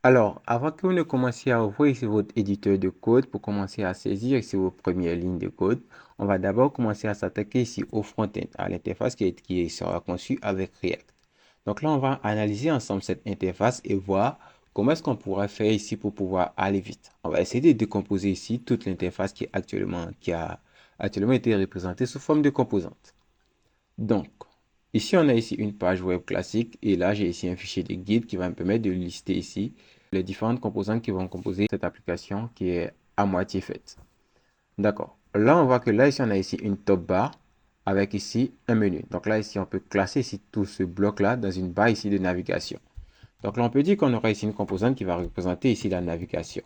Alors, avant que vous ne commenciez à ouvrir ici votre éditeur de code pour commencer à saisir ici vos premières lignes de code, on va d'abord commencer à s'attaquer ici au front-end, à l'interface qui sera conçue avec React. Donc là, on va analyser ensemble cette interface et voir comment est-ce qu'on pourrait faire ici pour pouvoir aller vite. On va essayer de décomposer ici toute l'interface qui a actuellement été représentée sous forme de composantes. Donc, ici, on a ici une page web classique et là, j'ai ici un fichier de guide qui va me permettre de lister ici les différentes composantes qui vont composer cette application qui est à moitié faite. D'accord. Là, on voit que là, ici, on a ici une top bar avec ici un menu. Donc là, ici, on peut classer ici tout ce bloc-là dans une barre ici de navigation. Donc là, on peut dire qu'on aura ici une composante qui va représenter ici la navigation.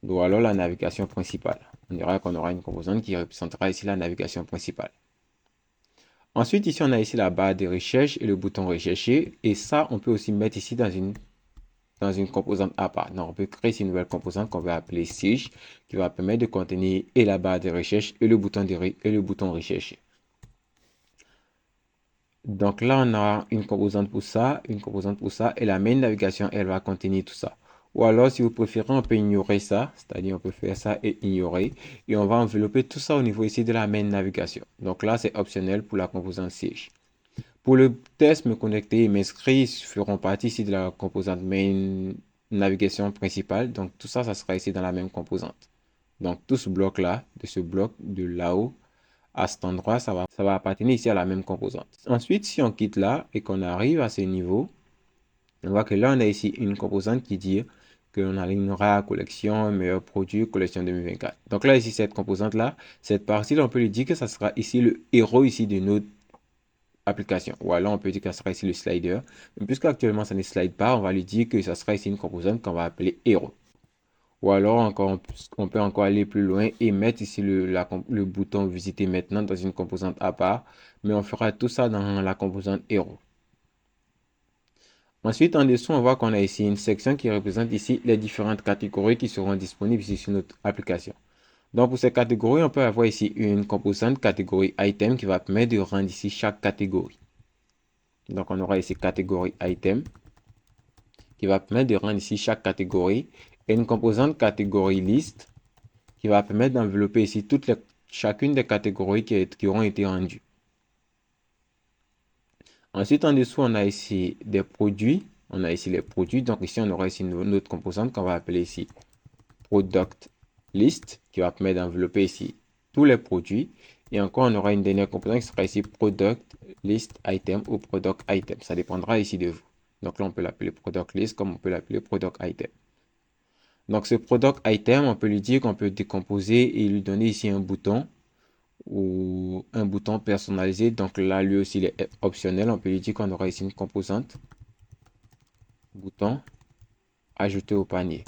Ou alors la navigation principale. On dira qu'on aura une composante qui représentera ici la navigation principale. Ensuite, ici, on a ici la barre de recherche et le bouton rechercher. Et ça, on peut aussi mettre ici dans une composante à part. Donc, on peut créer ici une nouvelle composante qu'on va appeler Sige, qui va permettre de contenir et la barre de recherche et le bouton rechercher. Donc là, on a une composante pour ça, une composante pour ça, et la main navigation, elle va contenir tout ça. Ou alors, si vous préférez, on peut ignorer ça, c'est-à-dire on peut faire ça et ignorer, et on va envelopper tout ça au niveau ici de la main navigation. Donc là, c'est optionnel pour la composante Sige. Pour le test, me connecter et m'inscrire feront partie ici de la composante main navigation principale. Donc tout ça, ça sera ici dans la même composante. Donc tout ce bloc-là, de ce bloc de là-haut à cet endroit, ça va appartenir ici à la même composante. Ensuite, si on quitte là et qu'on arrive à ce niveau, on voit que là, on a ici une composante qui dit qu'on alignera collection, meilleur produit, collection 2024. Donc là, ici, cette composante-là, cette partie-là, on peut lui dire que ça sera ici le héros ici de notre application. Ou alors, on peut dire que ça sera ici le slider. Mais puisque actuellement, ça ne slide pas, on va lui dire que ça sera ici une composante qu'on va appeler héros. Ou alors, encore, on peut encore aller plus loin et mettre ici le bouton visiter maintenant dans une composante à part. Mais on fera tout ça dans la composante héros. Ensuite, en dessous, on voit qu'on a ici une section qui représente ici les différentes catégories qui seront disponibles ici sur notre application. Donc, pour ces catégories, on peut avoir ici une composante catégorie item qui va permettre de rendre ici chaque catégorie. Donc, on aura ici catégorie item qui va permettre de rendre ici chaque catégorie et une composante catégorie list qui va permettre d'envelopper ici chacune des catégories qui auront été rendues. Ensuite, en dessous, on a ici des produits. On a ici les produits. Donc, ici, on aura ici une autre composante qu'on va appeler ici product list qui va permettre d'envelopper ici tous les produits. Et encore, on aura une dernière composante qui sera ici product list item ou product item. Ça dépendra ici de vous. Donc là, on peut l'appeler product list comme on peut l'appeler product item. Donc ce product item, on peut lui dire qu'on peut décomposer et lui donner ici un bouton ou un bouton personnalisé. Donc là, lui aussi, il est optionnel. On peut lui dire qu'on aura ici une composante bouton ajouter au panier.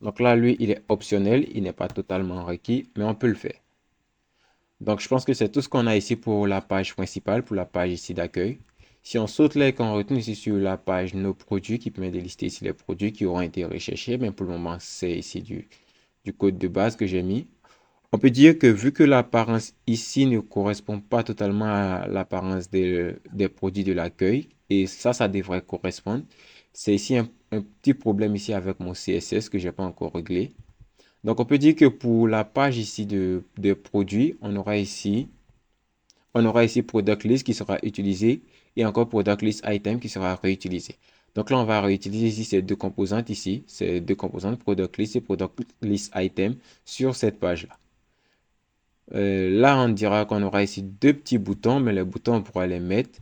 Donc là, lui, il est optionnel. Il n'est pas totalement requis, mais on peut le faire. Donc je pense que c'est tout ce qu'on a ici pour la page principale, pour la page ici d'accueil. Si on saute là et qu'on retourne ici sur la page nos produits qui permet de lister ici les produits qui auront été recherchés, mais pour le moment c'est ici du code de base que j'ai mis. On peut dire que vu que l'apparence ici ne correspond pas totalement à l'apparence des produits de l'accueil, et ça devrait correspondre, c'est ici un petit problème ici avec mon CSS que je n'ai pas encore réglé. Donc on peut dire que pour la page ici de produits, on aura ici product list qui sera utilisé et encore product list item qui sera réutilisé. Donc là, on va réutiliser ici ces deux composantes ici, ces deux composantes product list et product list item sur cette page-là. Là, on dira qu'on aura ici deux petits boutons, mais les boutons, on pourra les mettre.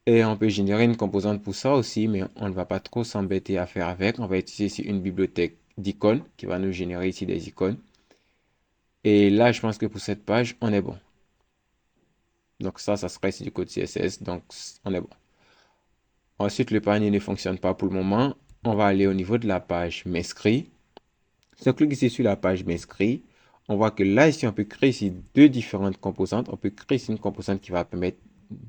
Et on peut générer une composante pour ça aussi, mais on ne va pas trop s'embêter à faire avec. On va utiliser ici une bibliothèque d'icônes qui va nous générer ici des icônes. Et là, je pense que pour cette page, on est bon. Donc ça sera ici du code CSS, donc on est bon. Ensuite, le panier ne fonctionne pas pour le moment. On va aller au niveau de la page m'inscrit. Si on clique ici sur la page m'inscrit, on voit que là, ici, on peut créer ici deux différentes composantes. On peut créer ici une composante qui va permettre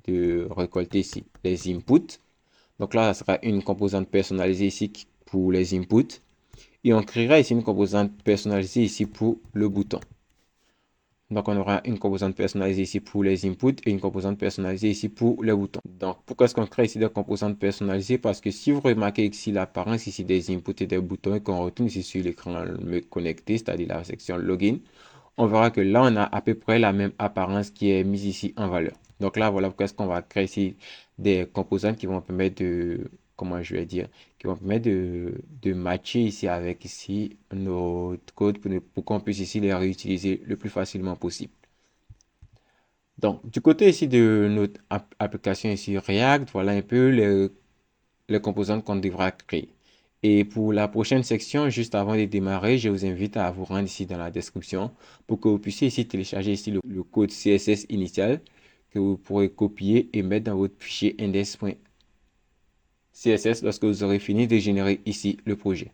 de récolter ici les inputs. Donc là, ça sera une composante personnalisée ici pour les inputs. Et on créera ici une composante personnalisée ici pour le bouton. Donc, on aura une composante personnalisée ici pour les inputs et une composante personnalisée ici pour les boutons. Donc, pourquoi est-ce qu'on crée ici des composantes personnalisées? Parce que si vous remarquez ici l'apparence ici des inputs et des boutons et qu'on retourne ici sur l'écran me connecter, c'est-à-dire la section login, on verra que là, on a à peu près la même apparence qui est mise ici en valeur. Donc là, voilà pourquoi est-ce qu'on va créer ici des composantes qui vont permettre de, comment je vais dire, qui vont permettre de matcher ici avec ici notre code pour qu'on puisse ici les réutiliser le plus facilement possible. Donc, du côté ici de notre application ici React, voilà un peu les composantes qu'on devra créer. Et pour la prochaine section, juste avant de démarrer, je vous invite à vous rendre ici dans la description pour que vous puissiez ici télécharger ici le code CSS initial que vous pourrez copier et mettre dans votre fichier index.css lorsque vous aurez fini de générer ici le projet.